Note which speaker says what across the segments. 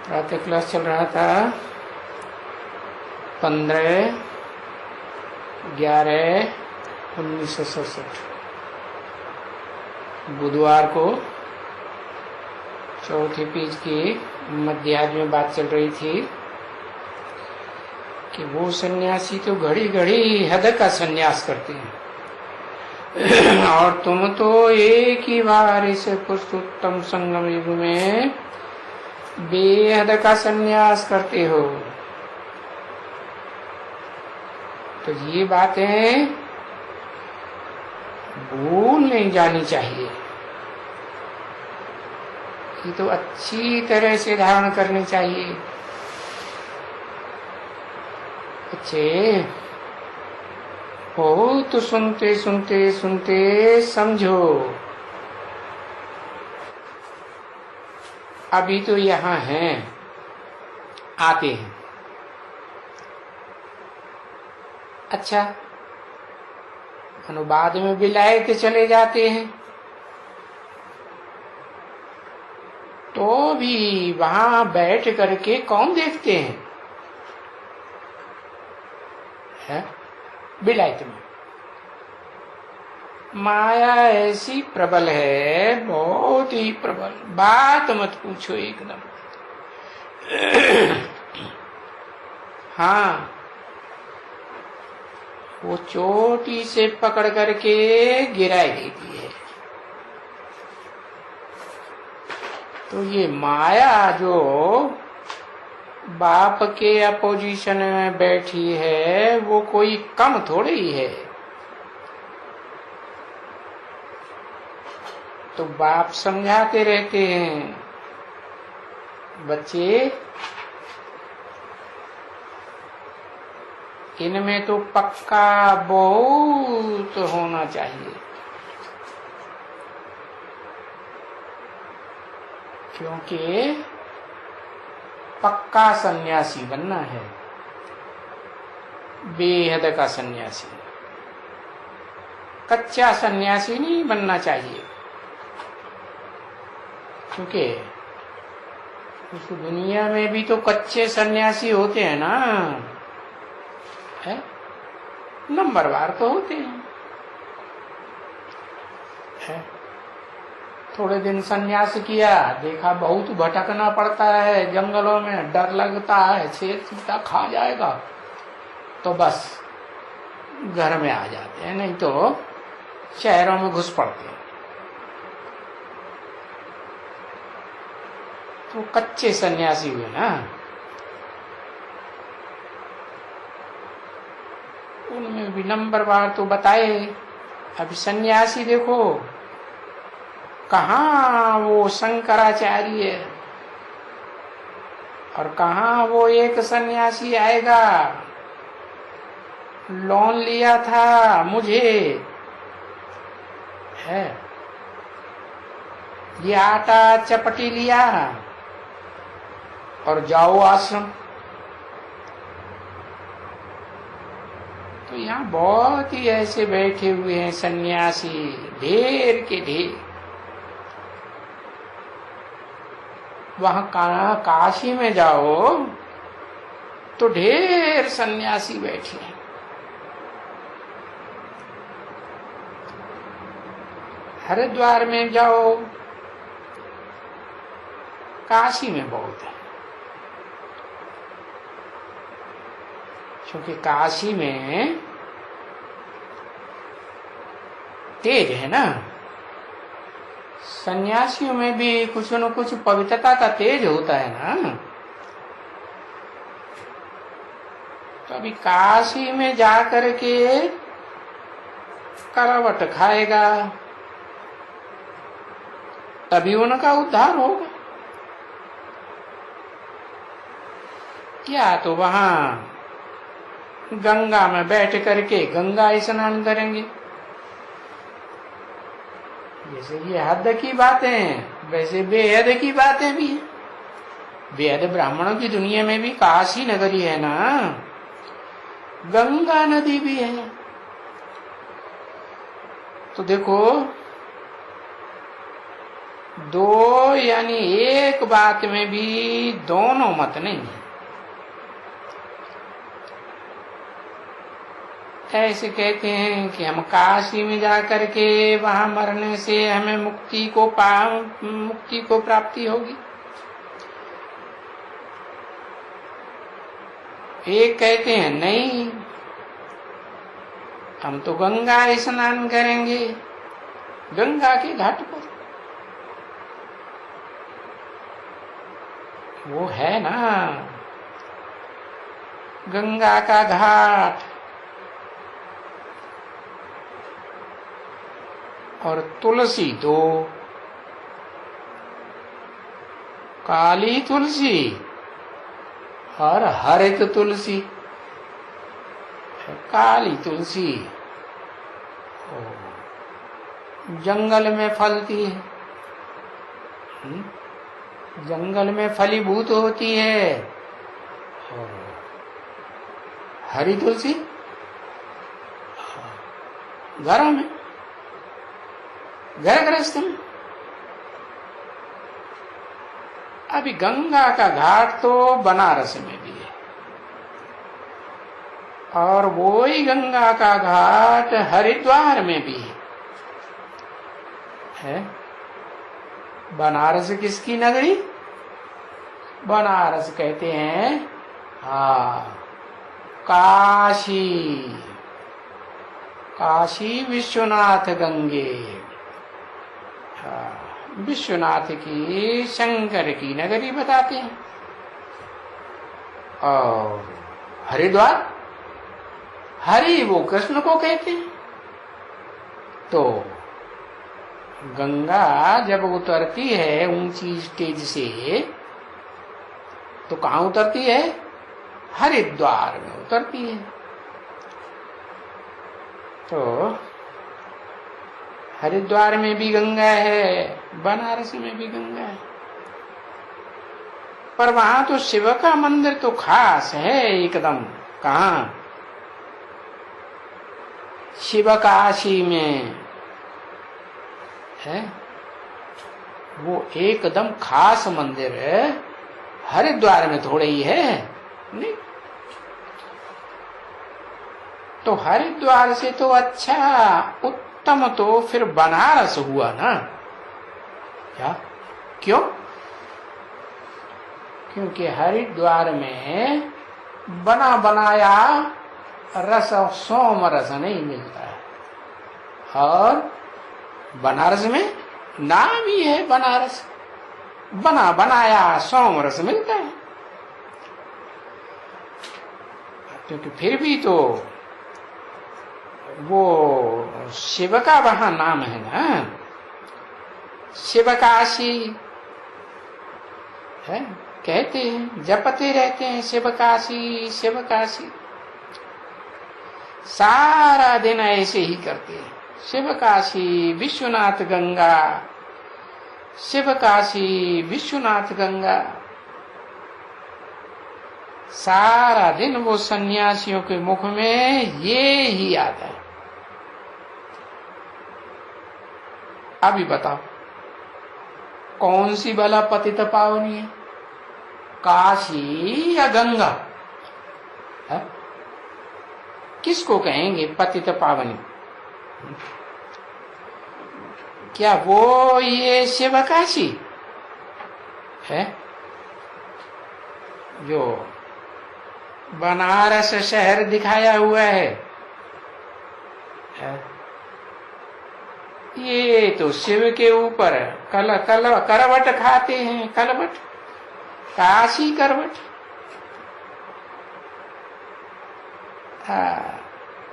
Speaker 1: प्रातः क्लास चल रहा था 15/11/1967 बुधवार को चौथे पेज की मध्याह्न में बात चल रही थी कि वो सन्यासी तो घड़ी घड़ी हद का सन्यास करते हैं और तुम तो एक ही बार इस पुरुषोत्तम संगम युग में बेहद का सन्यास करते हो। तो ये बातें भूल नहीं जानी चाहिए, ये तो अच्छी तरह से धारण करनी चाहिए। अच्छे बहुत सुनते सुनते सुनते समझो। अभी तो यहाँ हैं, आते हैं, अच्छा अनुवाद में विलायत चले जाते हैं तो भी वहां बैठ करके कौन देखते हैं? है विलायत में माया ऐसी प्रबल है, बहुत ही प्रबल, बात मत पूछो एकदम। हाँ, वो चोटी से पकड़ करके गिरा देती है। तो ये माया जो बाप के अपोजिशन में बैठी है वो कोई कम थोड़ी ही है। तो बाप समझाते रहते हैं, बच्चे इनमें तो पक्का बहुत होना चाहिए, क्योंकि पक्का सन्यासी बनना है, बेहद का सन्यासी, कच्चा सन्यासी नहीं बनना चाहिए। क्योंकि उस दुनिया में भी तो कच्चे सन्यासी होते हैं ना, है नंबरवार तो होते हैं। है थोड़े दिन सन्यास किया, देखा बहुत भटकना पड़ता है, जंगलों में डर लगता है, शेर चीता खा जाएगा, तो बस घर में आ जाते हैं, नहीं तो शहरों में घुस पड़ते हैं। तो कच्चे सन्यासी हुए ना, उनमें भी नंबरवार तो बताए। अभी सन्यासी देखो कहाँ वो शंकराचार्य और कहाँ वो एक सन्यासी आएगा, लोन लिया था मुझे, है ये आटा चपटी लिया और जाओ आश्रम। तो यहाँ बहुत ही ऐसे बैठे हुए हैं सन्यासी, ढेर के ढेर। वहां काशी में जाओ तो ढेर सन्यासी बैठे हैं। हरिद्वार में जाओ, काशी में बहुत है, क्योंकि काशी में तेज है ना। सन्यासियों में भी कुछ न कुछ पवित्रता का तेज होता है ना। तो अभी काशी में जाकर के करवट खाएगा तभी उनका उद्धार होगा, क्या तो वहां गंगा में बैठ करके गंगा स्नान करेंगे। जैसे ये हद की बातें हैं, वैसे बेहद की बातें भी हैं। बेहद ब्राह्मणों की दुनिया में भी काशी नगरी है ना, गंगा नदी भी है। तो देखो दो यानी एक बात में भी दोनों मत नहीं है। ऐसे कहते हैं कि हम काशी में जाकर के वहां मरने से हमें मुक्ति को प्राप्ति होगी। एक कहते हैं नहीं, हम तो गंगा स्नान करेंगे, गंगा के घाट पर। वो है ना गंगा का घाट, और तुलसी तो काली तुलसी और हरित तुलसी। काली तुलसी जंगल में फलती है, जंगल में फलीभूत होती है। हरी तुलसी घरों में, घर गृहस्थ में। अभी गंगा का घाट तो बनारस में भी है, और वो ही गंगा का घाट हरिद्वार में भी है। बनारस किसकी नगरी? बनारस कहते हैं काशी, काशी विश्वनाथ गंगे। विश्वनाथ की, शंकर की नगरी बताते हैं। और हरिद्वार, हरि वो कृष्ण को कहते हैं। तो गंगा जब उतरती है ऊंची स्टेज से, तो कहाँ उतरती है? हरिद्वार में उतरती है। तो हरिद्वार में भी गंगा है, बनारस में भी गंगा है। पर वहां तो शिव का मंदिर तो खास है एकदम। कहाँ? शिव काशी में है, वो एकदम खास मंदिर है। हरिद्वार में थोड़े ही है नहीं। तो हरिद्वार से तो अच्छा उत्तम तो फिर बनारस हुआ ना। क्या? क्यों? क्योंकि हरिद्वार में बना बनाया रस, सोम रस नहीं मिलता है। और बनारस में नाम ही है बनारस, बना बनाया सोम रस मिलता है। क्योंकि फिर भी तो वो शिव का वहां नाम है ना, शिव काशी है, कहते हैं, जपते रहते हैं शिव काशी शिव काशी। सारा दिन ऐसे ही करते हैं, शिव काशी विश्वनाथ गंगा, शिव काशी विश्वनाथ गंगा। सारा दिन वो सन्यासियों के मुख में ये ही आता है। अभी बताओ कौन सी भला पतित पावनी है, काशी या गंगा? है? किसको कहेंगे पतित पावनी? क्या वो ये शिव काशी है जो बनारस शहर दिखाया हुआ है? ये तो शिव के ऊपर करवट खाते हैं, करवट, काशी करवट।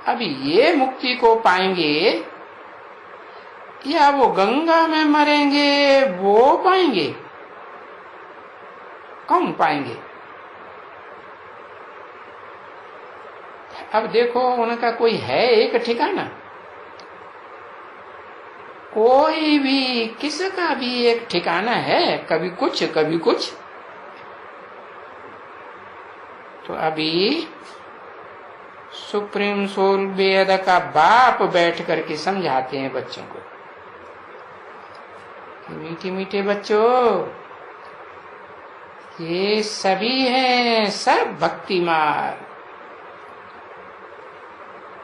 Speaker 1: अभी ये मुक्ति को पाएंगे या वो गंगा में मरेंगे वो पाएंगे? कौन पाएंगे? अब देखो उनका कोई है एक ठिकाना? कोई भी, किसका भी एक ठिकाना है? कभी कुछ कभी कुछ। तो अभी सुप्रीम सोल वेद का बाप बैठ करके समझाते हैं बच्चों को मीठे मीठे बच्चों, ये सभी हैं सब भक्ति मार्ग,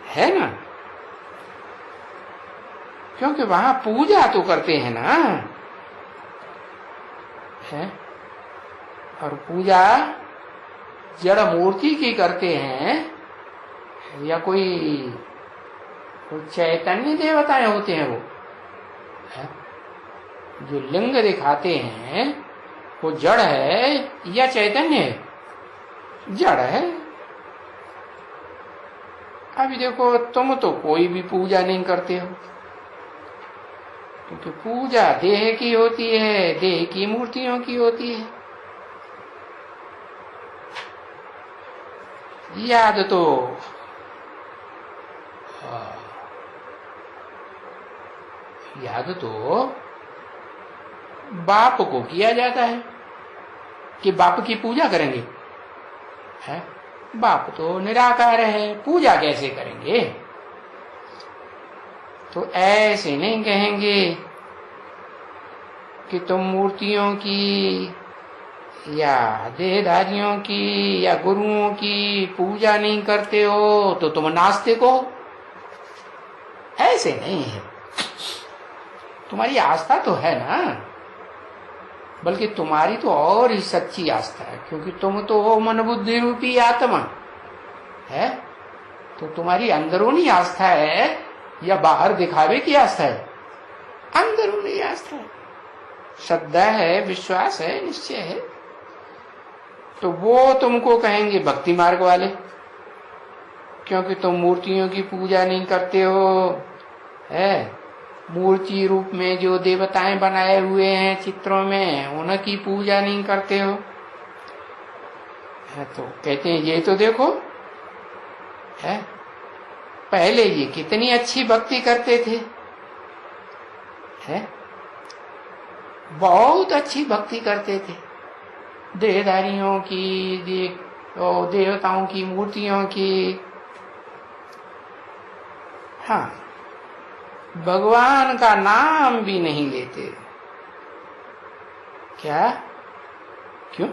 Speaker 1: है ना? क्योंकि वहां पूजा तो करते हैं ना, है? और पूजा जड़ मूर्ति की करते हैं या कोई चैतन्य देवताएं होते हैं वो, है? जो लिंग दिखाते हैं वो जड़ है या चैतन्य है? जड़ है। अभी देखो, तुम तो कोई भी पूजा नहीं करते हो, क्योंकि पूजा देह की होती है, देह की मूर्तियों की होती है। याद तो बाप को किया जाता है कि बाप की पूजा करेंगे, है? बाप तो निराकार है, पूजा कैसे करेंगे? तो ऐसे नहीं कहेंगे कि तुम मूर्तियों की या देहधारियों की या गुरुओं की पूजा नहीं करते हो तो तुम नास्तिक हो। ऐसे नहीं है। तुम्हारी आस्था तो है ना, बल्कि तुम्हारी तो और ही सच्ची आस्था है, क्योंकि तुम तो हो मन बुद्धि रूपी आत्मा, है? तो तुम्हारी अंदरूनी आस्था है या बाहर दिखावे की आस्था है? अंदरूनी आस्था है, श्रद्धा है, विश्वास है, निश्चय है। तो वो तुमको कहेंगे भक्ति मार्ग वाले, क्योंकि तुम मूर्तियों की पूजा नहीं करते हो, है? मूर्ति रूप में जो देवताएं बनाए हुए हैं चित्रों में, उनकी पूजा नहीं करते हो, है? तो कहते हैं ये तो देखो, है? पहले ये कितनी अच्छी भक्ति करते थे, है? बहुत अच्छी भक्ति करते थे, देहधारियों की, देवताओं की, मूर्तियों की। हाँ, भगवान का नाम भी नहीं लेते। क्या? क्यों?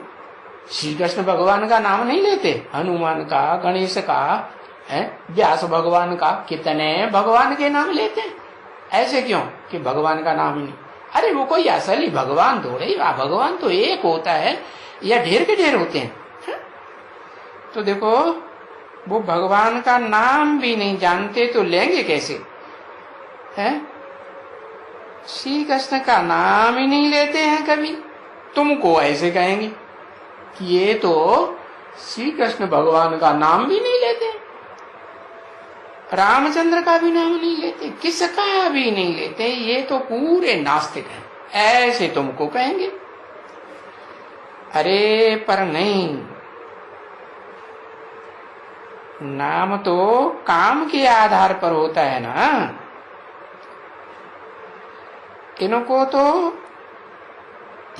Speaker 1: श्री कृष्ण भगवान का नाम नहीं लेते? हनुमान का, गणेश का, है? व्यास भगवान का, कितने भगवान के नाम लेते हैं। ऐसे क्यों कि भगवान का नाम ही नहीं? अरे वो कोई असली भगवान थोड़े ही, भगवान तो एक होता है या ढेर के ढेर होते हैं, है? तो देखो, वो भगवान का नाम भी नहीं जानते तो लेंगे कैसे, है? श्री कृष्ण का नाम ही नहीं लेते हैं कभी, तुमको ऐसे कहेंगे कि ये तो श्री कृष्ण भगवान का नाम भी नहीं लेते, रामचंद्र का भी नाम नहीं लेते, किसका भी नहीं लेते, ये तो पूरे नास्तिक हैं, ऐसे तुमको कहेंगे। अरे पर नहीं, नाम तो काम के आधार पर होता है ना। इनको तो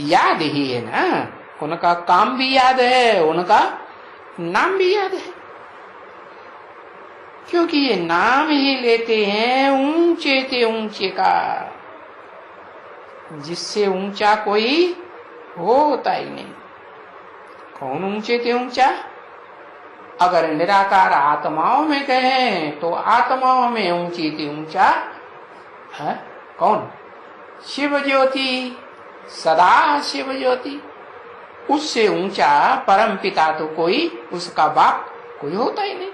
Speaker 1: याद ही है ना, उनका काम भी याद है, उनका नाम भी याद है, क्योंकि ये नाम ही लेते हैं ऊंचे से ऊंचे का, जिससे ऊंचा कोई होता ही नहीं। कौन ऊंचे से ऊंचा? अगर निराकार आत्माओं में कहें तो आत्माओं में ऊंची से ऊंचा है कौन? शिव ज्योति, सदा शिव ज्योति। उससे ऊंचा परम पिता तो कोई, उसका बाप कोई होता ही नहीं।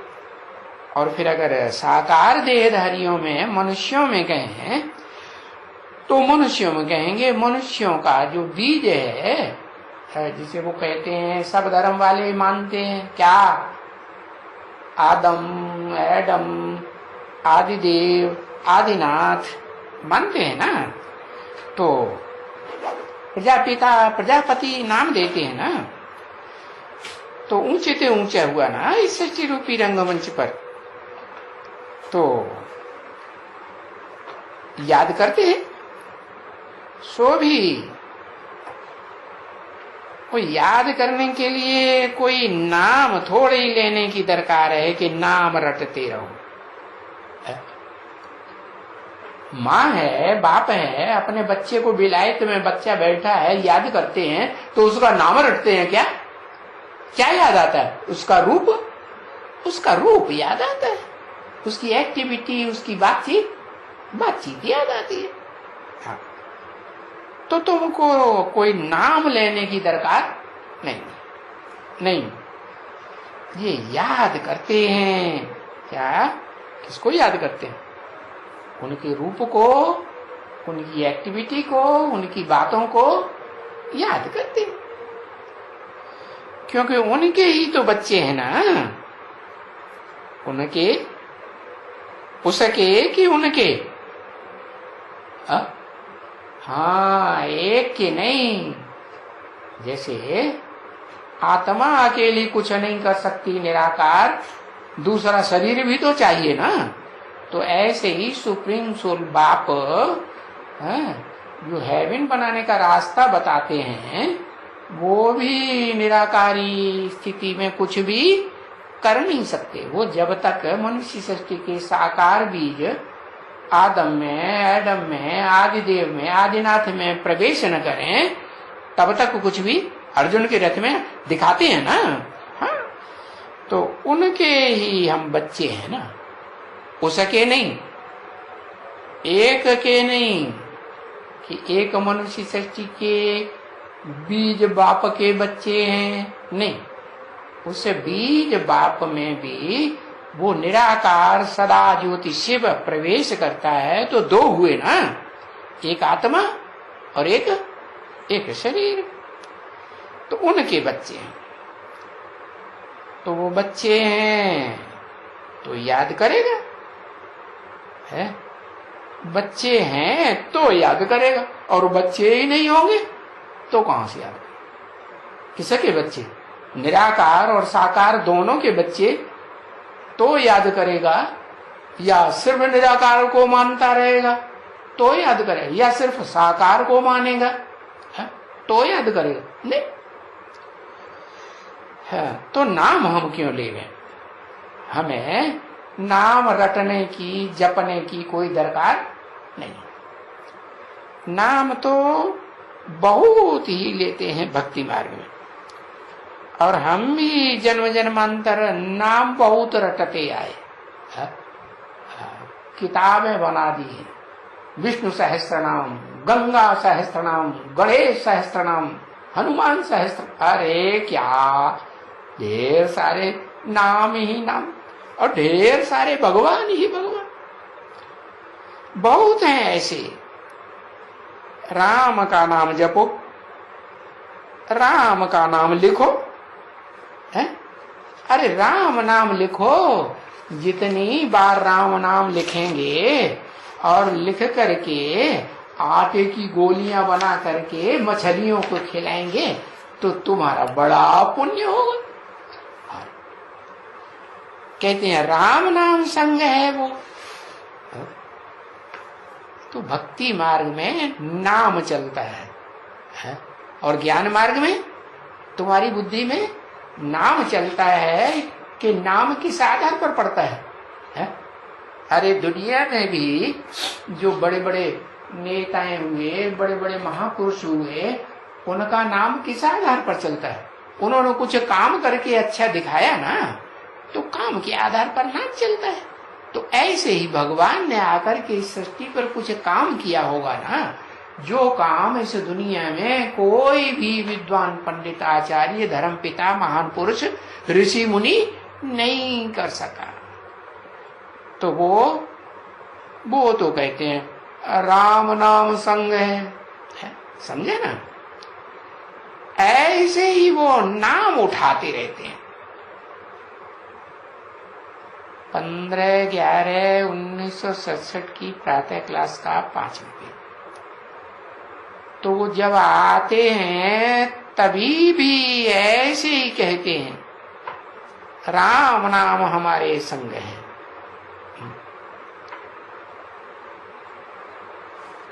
Speaker 1: और फिर अगर साकार देहधारियों में, मनुष्यों में कहें तो मनुष्यों में कहेंगे मनुष्यों का जो बीज है, जिसे वो कहते हैं, सब धर्म वाले मानते हैं क्या? आदम, एडम, आदिदेव, आदिनाथ मानते हैं ना। तो प्रजापिता, प्रजापति नाम देते हैं ना। तो ऊंचे से ऊंचा हुआ ना इस सच्ची रूपी रंगमंच पर। तो याद करते हैं, सो भी कोई याद करने के लिए कोई नाम थोड़े ही लेने की दरकार है कि नाम रटते रहो। माँ है, बाप है, अपने बच्चे को विलायत में बच्चा बैठा है याद करते हैं तो उसका नाम रटते हैं क्या? क्या याद आता है? उसका रूप याद आता है, उसकी एक्टिविटी, उसकी बातचीत याद आती है। हाँ। तो तुमको कोई नाम लेने की दरकार नहीं। ये याद करते हैं क्या? किसको याद करते हैं? उनके रूप को, उनकी एक्टिविटी को, उनकी बातों को याद करते हैं, क्योंकि उनके ही तो बच्चे हैं ना। उनके, उसके कि उनके? हाँ, एक के नहीं। जैसे आत्मा अकेली कुछ नहीं कर सकती, निराकार, दूसरा शरीर भी तो चाहिए ना। तो ऐसे ही सुप्रीम सोल बाप जो हेवन बनाने का रास्ता बताते हैं, वो भी निराकारी स्थिति में कुछ भी कर नहीं सकते। वो जब तक मनुष्य सृष्टि के साकार बीज आदम में, एडम में, आदिदेव में, आदिनाथ में प्रवेश न करें, तब तक कुछ भी अर्जुन के रथ में दिखाते हैं ना। हाँ, तो उनके ही हम बच्चे हैं ना, उसके नहीं, एक के नहीं कि एक मनुष्य सृष्टि के बीज बाप के बच्चे हैं, नहीं। उस बीज बाप में भी वो निराकार सदा ज्योति शिव प्रवेश करता है, तो दो हुए ना, एक आत्मा और एक शरीर। तो उनके बच्चे हैं, तो वो बच्चे हैं तो याद करेगा, है? बच्चे हैं तो याद करेगा, और बच्चे ही नहीं होंगे तो कहां से याद करेगा? किसके बच्चे? निराकार और साकार दोनों के बच्चे तो याद करेगा, या सिर्फ निराकार को मानता रहेगा तो याद करेगा, या सिर्फ साकार को मानेगा है तो याद करेगा? नहीं है। तो नाम हम क्यों लेंगे? हमें नाम रटने की, जपने की कोई दरकार नहीं। नाम तो बहुत ही लेते हैं भक्ति मार्ग में, और हम भी जन्म जन्मांतर नाम बहुत रटते आए। किताबें बना दी है, विष्णु सहस्त्रनाम, गंगा सहस्त्रनाम, गणेश सहस्त्रनाम, हनुमान सहस्त्र, अरे क्या ढेर सारे नाम ही नाम, और ढेर सारे भगवान ही भगवान। बहुत हैं ऐसे। राम का नाम जपो, राम का नाम लिखो, है? अरे राम नाम लिखो, जितनी बार राम नाम लिखेंगे और लिख करके आटे की गोलियां बना करके मछलियों को खिलाएंगे तो तुम्हारा बड़ा पुण्य होगा। कहते हैं राम नाम संग है वो। तो भक्ति मार्ग में नाम चलता है? और ज्ञान मार्ग में तुम्हारी बुद्धि में नाम चलता है कि नाम किस आधार पर पड़ता है? अरे दुनिया में भी जो बड़े बड़े नेताएं हुए, बड़े बड़े महापुरुष हुए, उनका नाम किस आधार पर चलता है? उन्होंने कुछ काम करके अच्छा दिखाया ना, तो काम के आधार पर नाम चलता है। तो ऐसे ही भगवान ने आकर के इस सृष्टि पर कुछ काम किया होगा ना, जो काम इस दुनिया में कोई भी विद्वान, पंडित, आचार्य, धर्म पिता, महान पुरुष, ऋषि मुनि नहीं कर सका। तो वो तो कहते हैं राम नाम संग है, समझे ना? ऐसे ही वो नाम उठाते रहते हैं। 15/11/1967 की प्रातः क्लास का 5वां पेज। तो वो जब आते हैं तभी भी ऐसे ही कहते हैं राम नाम हमारे संग है।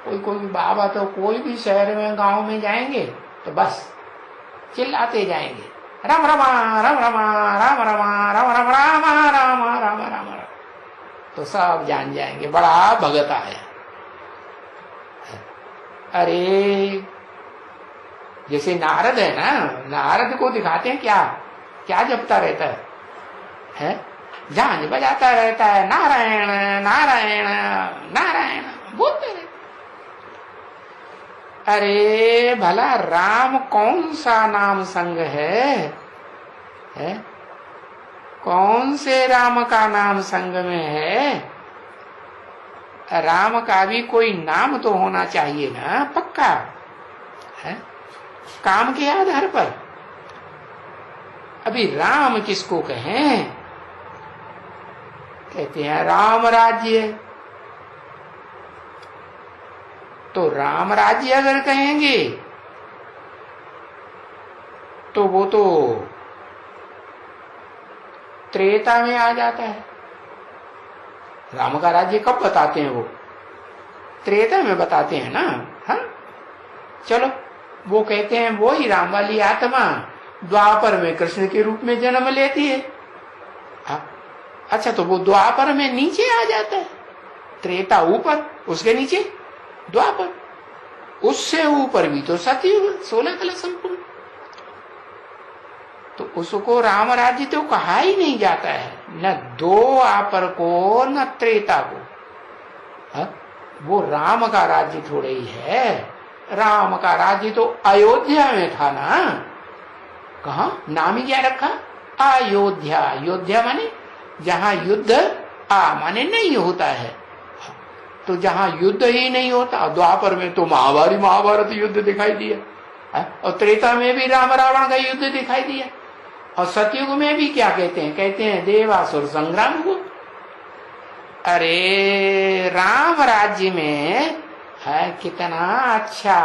Speaker 1: कोई बाबा तो कोई भी शहर में, गांव में जाएंगे तो बस चिल्लाते जाएंगे राम रमा राम रमा राम रमा राम राम राम राम राम राम राम। तो सब जान जाएंगे बड़ा भगत आया अरे जैसे नारद है ना, नारद को दिखाते हैं क्या क्या जपता रहता है? झांझ बजाता रहता है, नारायण नारायण नारायण बोलते रहते। अरे भला राम कौन सा नाम संग है? कौन से राम का नाम संग में है? राम का भी कोई नाम तो होना चाहिए ना, पक्का है, काम के आधार पर। अभी राम किसको कहें? कहते हैं राम राज्य। तो राम राज्य अगर कहेंगे तो वो तो त्रेता में आ जाता है। राम का राज्य कब बताते हैं? वो त्रेता में बताते हैं ना। हाँ चलो, वो कहते हैं वो ही राम वाली आत्मा द्वापर में कृष्ण के रूप में जन्म लेती है। अच्छा, तो वो द्वापर में नीचे आ जाता है, त्रेता ऊपर, उसके नीचे द्वापर, उससे ऊपर भी तो सतयुग 16 कला संपूर्ण। तो उसको राम राज्य तो कहा ही नहीं जाता है, न द्वापर को न त्रेता को। वो राम का राज्य थोड़े ही है। राम का राज्य तो अयोध्या में था ना। कहा नाम ही क्या रखा? अयोध्या। अयोध्या माने जहां युद्ध माने नहीं होता है। तो जहां युद्ध ही नहीं होता, द्वापर में तो महाभारत युद्ध दिखाई दिया, और त्रेता में भी राम रावण का युद्ध दिखाई दिया, और सतयुग में भी क्या कहते हैं? कहते हैं देवासुर संग्राम हुआ। अरे राम राज्य में है कितना अच्छा,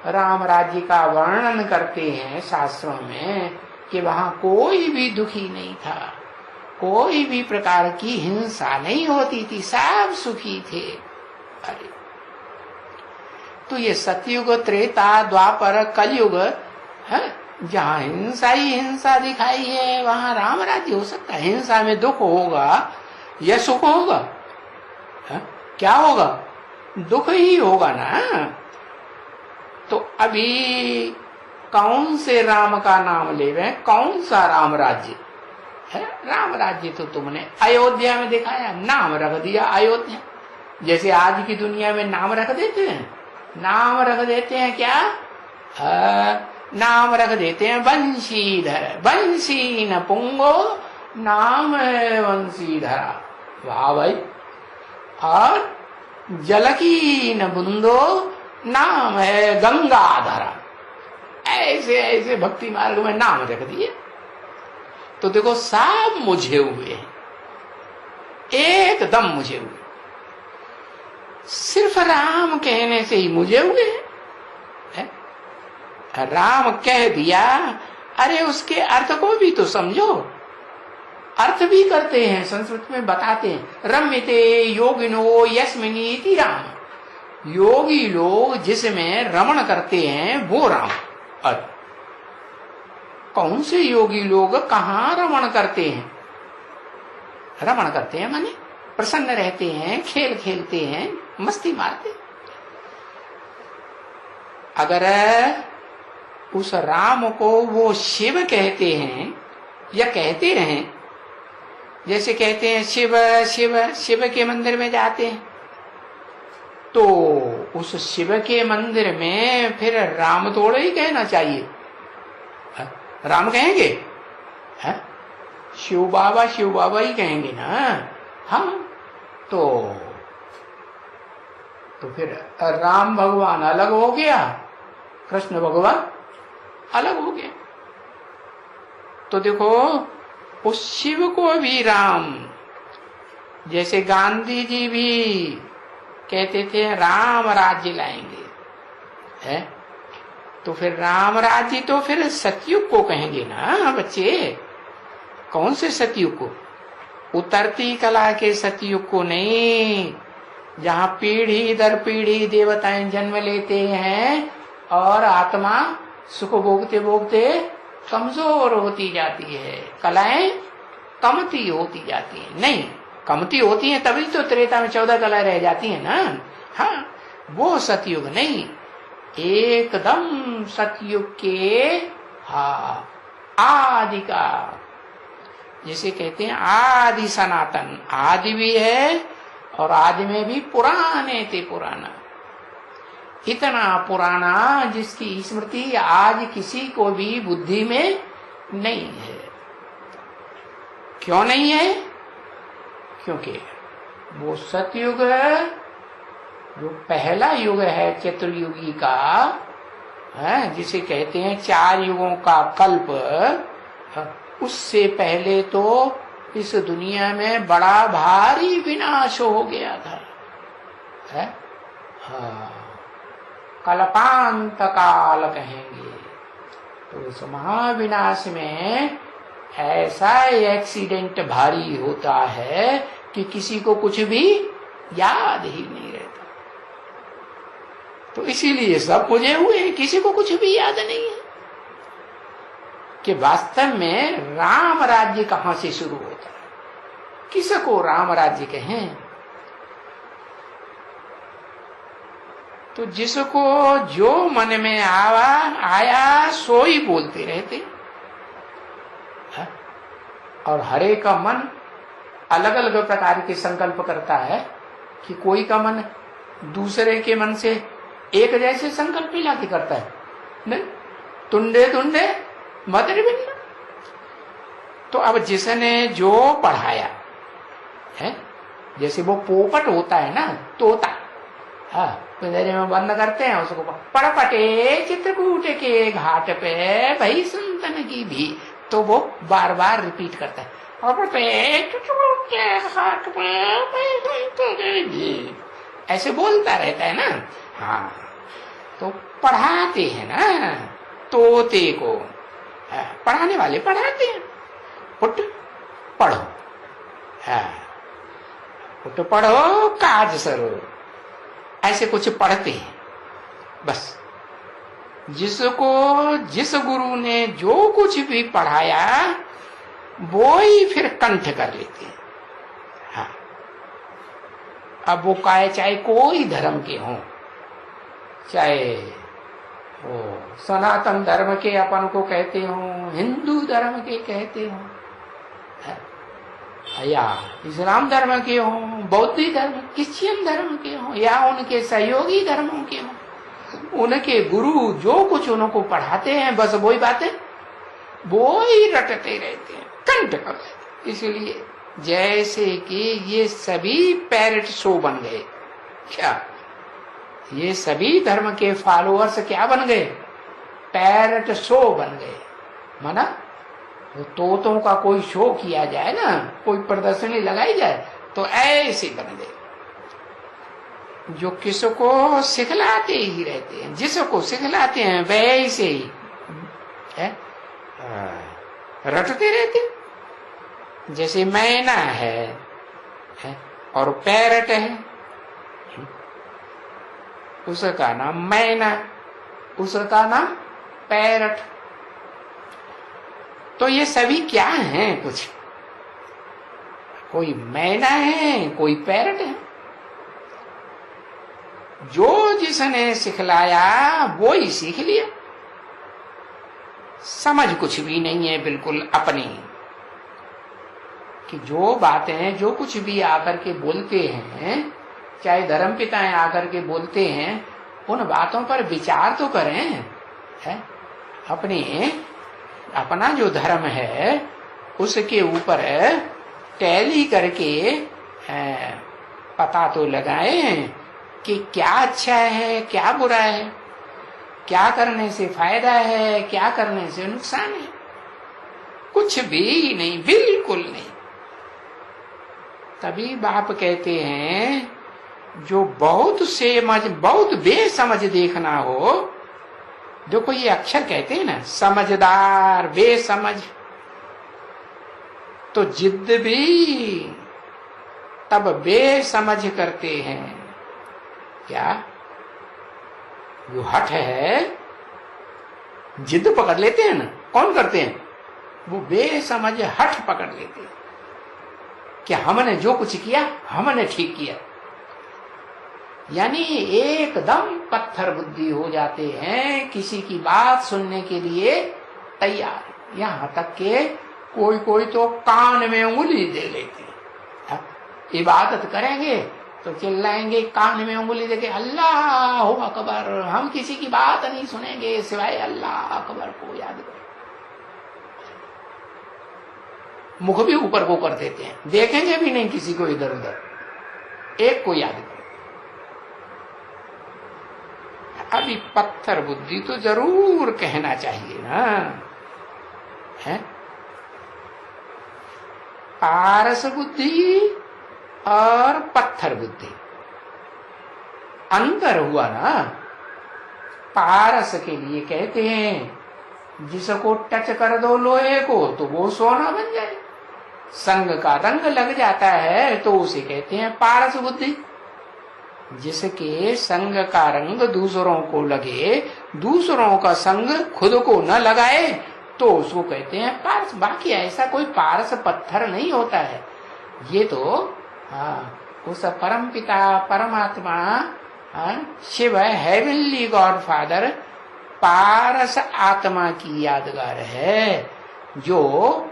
Speaker 1: राम राज्य का वर्णन करते हैं शास्त्रों में कि वहां कोई भी दुखी नहीं था, कोई भी प्रकार की हिंसा नहीं होती थी, सब सुखी थे। अरे तो ये सतयुग, त्रेता, द्वापर, कलयुग है, जहां हिंसा ही हिंसा दिखाई है वहां राम राज्य हो सकता है? हिंसा में दुख होगा या सुख होगा? क्या होगा? दुख ही होगा ना। तो अभी कौन से राम का नाम ले रहे हैं? कौन सा राम राज्य है? राम राज्य तो तुमने अयोध्या में दिखाया, नाम रख दिया अयोध्या। जैसे आज की दुनिया में नाम रख देते हैं, नाम रख देते हैं क्या? नाम रख देते हैं वंशीधर, वंशी न पुंगो नाम है वंशीधरा। वाह भाई। और जल की न बुंदो नाम है गंगाधरा। ऐसे ऐसे भक्ति मार्ग में नाम रख दिए। तो देखो सब मुझे हुए हैं, एकदम मुझे हुए। सिर्फ राम कहने से ही मुझे हुए हैं। राम कह दिया, अरे उसके अर्थ को भी तो समझो। अर्थ भी करते हैं, संस्कृत में बताते हैं, रम्यते योगिनो यस्मिनीति राम। योगी लोग जिसमें रमण करते हैं वो राम। कौन से योगी लोग कहाँ रमण करते हैं? रमण करते हैं माने प्रसन्न रहते हैं, खेल खेलते हैं, मस्ती मारते। अगर उस राम को वो शिव कहते हैं या कहते रहे, जैसे कहते हैं शिव शिव, शिव के मंदिर में जाते हैं, तो उस शिव के मंदिर में फिर राम थोड़ा ही कहना चाहिए। राम कहेंगे? शिव बाबा ही कहेंगे ना। हाँ, तो फिर राम भगवान अलग हो गया, कृष्ण भगवान अलग हो गया। तो देखो उस शिव को भी राम, जैसे गांधी जी भी कहते थे राम राज्य लाएंगे, है? तो फिर राम राज्य तो फिर सतयुग को कहेंगे ना बच्चे। कौन से सतयुग को? उतरती कला के सतयुग को नहीं, जहां पीढ़ी दर पीढ़ी देवताएं जन्म लेते हैं और आत्मा सुख भोगते भोगते कमजोर होती जाती है, कलाएं कमती होती जाती है। नहीं, कमती होती हैं तभी तो त्रेता में 14 कला रह जाती है ना। हाँ, वो सतयुग नहीं। एकदम सतयुग के आदि का, जिसे कहते हैं आदि सनातन, आदि भी है और आदि में भी पुराने थे पुराना, इतना पुराना जिसकी स्मृति आज किसी को भी बुद्धि में नहीं है। क्यों नहीं है? क्योंकि वो सतयुग जो पहला युग है चतुर्युगी का है, जिसे कहते हैं 4 युगों का कल्प, उससे पहले तो इस दुनिया में बड़ा भारी विनाश हो गया था, है? कल्पांत काल कहेंगे। तो उस महाविनाश में ऐसा एक्सीडेंट भारी होता है कि किसी को कुछ भी याद ही नहीं रहता। तो इसीलिए सब बुझे हुए, किसी को कुछ भी याद नहीं है कि वास्तव में राम राज्य कहां से शुरू होता है, किसको राम राज्य कहें। तो जिसको जो मन में आया सो ही बोलते रहते, और हरे का मन अलग अलग प्रकार के संकल्प करता है कि कोई का मन दूसरे के मन से एक जैसे संकल्प मिलाके करता है, नहीं, तुंडे तुंडे मदर भिन्न। तो अब जिसने जो पढ़ाया है, जैसे वो पोपट होता है ना, तोता, हाँ, पिंजरे में बंद करते हैं उसको, पड़पटे चित्रकूट के घाट पे भई संतन की भी, तो वो बार बार रिपीट करता है, ऐसे बोलता रहता है ना। हाँ, तो पढ़ाते हैं ना तोते को, पढ़ाने वाले पढ़ाते हैं, उठ पढ़ो, उठ पढ़ो काज सरो, ऐसे कुछ पढ़ते हैं। बस जिसको जिस गुरु ने जो कुछ भी पढ़ाया वो ही फिर कंठ कर लेते हैं। हाँ, अब वो चाहे कोई धर्म के हों, चाहे वो सनातन धर्म के अपन को कहते हों, हिंदू धर्म के कहते हों, या इस्लाम धर्म के हों, बौद्ध धर्म, क्रिश्चियन धर्म के हों, या उनके सहयोगी धर्मों के हों, उनके गुरु जो कुछ उनको पढ़ाते हैं बस वही बातें वो ही रटते रहते हैं, कंठ कर रहते। इसलिए जैसे कि ये सभी पैरट शो बन गए, क्या ये सभी धर्म के फॉलोअर्स क्या बन गए? पैरट शो बन गए। माना तो तोतों का कोई शो किया जाए ना, कोई प्रदर्शनी लगाई जाए, तो ऐसे बन गए जो किसको सिखलाते ही रहते हैं, जिसको सिखलाते हैं वैसे ही है, रटते रहते। जैसे मैना है और पैरट है, उसका नाम मैना, उसका नाम पैरट। तो ये सभी क्या हैं? कुछ कोई मैना है, कोई पैरट है। जो जिसने सिखलाया वो ही सीख लिया, समझ कुछ भी नहीं है बिल्कुल अपनी, कि जो बातें जो कुछ भी आकर के बोलते हैं, चाहे धर्मपिताएं आकर के बोलते हैं, उन बातों पर विचार तो करें, है? अपना जो धर्म है उसके ऊपर टैली करके पता तो लगाएं कि क्या अच्छा है, क्या बुरा है, क्या करने से फायदा है, क्या करने से नुकसान है। कुछ भी नहीं, बिल्कुल नहीं। तभी बाप कहते हैं जो बहुत बेसमझ देखना हो, देखो ये अक्षर कहते हैं ना, समझदार बेसमझ, तो जिद भी तब बेसमझ करते हैं। क्या जो हठ है, जिद पकड़ लेते हैं ना, कौन करते हैं? वो बेसमझ हठ पकड़ लेते हैं कि हमने जो कुछ किया हमने ठीक किया। यानी एकदम पत्थर बुद्धि हो जाते हैं, किसी की बात सुनने के लिए तैयार। यहाँ तक के कोई कोई तो कान में उंगली दे लेते हैं। इबादत करेंगे तो चिल्लाएंगे, कान में उंगली देके अल्लाह अकबर, हम किसी की बात नहीं सुनेंगे सिवाय अल्लाह अकबर को याद करें। मुख भी ऊपर को कर देते हैं, देखेंगे भी नहीं किसी को इधर उधर, एक को याद करें। अभी पत्थर बुद्धि तो जरूर कहना चाहिए ना, है? पारस बुद्धि और पत्थर बुद्धि अंतर हुआ ना। पारस के लिए कहते हैं जिसको टच कर दो लोहे को तो वो सोना बन जाए, संग का रंग लग जाता है तो उसे कहते हैं पारस बुद्धि। जिसके संग का रंग दूसरों को लगे, दूसरों का संग खुद को न लगाए, तो उसको कहते हैं पारस। बाकी ऐसा कोई पारस पत्थर नहीं होता है। ये तो उस परम पिता परमात्मा शिव हेवनली गॉड फादर पारस आत्मा की यादगार है, जो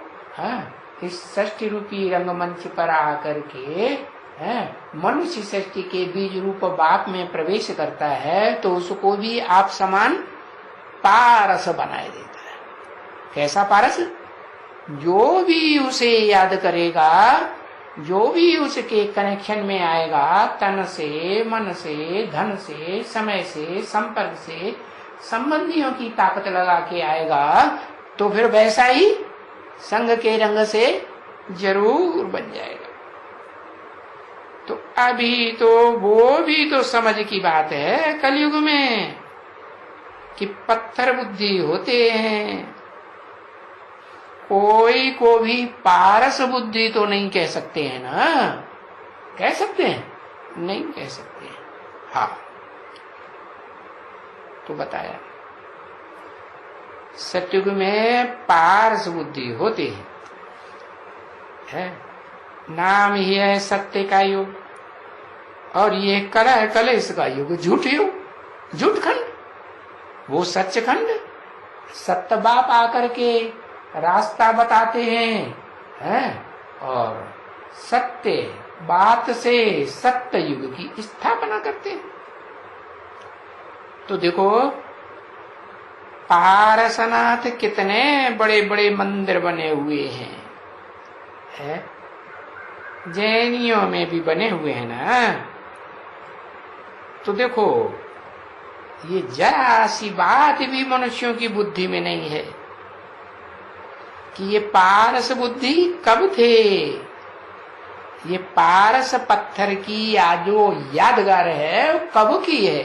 Speaker 1: इस सृष्टि रूपी रंगमंच पर आकर के मनुष्य सृष्टि के बीज रूप बाप में प्रवेश करता है, तो उसको भी आप समान पारस बनाए देता है। कैसा पारस? जो भी उसे याद करेगा, जो भी उसके कनेक्शन में आएगा, तन से, मन से, धन से, समय से, संपर्क से, संबंधियों की ताकत लगा के आएगा, तो फिर वैसा ही संग के रंग से जरूर बन जाएगा। तो अभी तो वो भी तो समझ की बात है कलयुग में कि पत्थर बुद्धि होते हैं। कोई को भी पारस बुद्धि तो नहीं कह सकते हैं ना। कह सकते हैं? नहीं कह सकते हैं। हाँ, तो बताया सतयुग में पारस बुद्धि होती है। नाम ही है सत्य का युग, और ये कला है कलेश का युग, झूठ युग, झूठ खंड, वो सच खंड। सत्य बाप आकर के रास्ता बताते हैं, और सत्य बात से सत्य युग की स्थापना करते हैं। तो देखो पारसनाथ कितने बड़े बड़े मंदिर बने हुए हैं, है? जैनियों में भी बने हुए हैं ना। तो देखो ये जरा सी बात भी मनुष्यों की बुद्धि में नहीं है कि ये पारस बुद्धि कब थे। ये पारस पत्थर की जो यादगार है कब की है?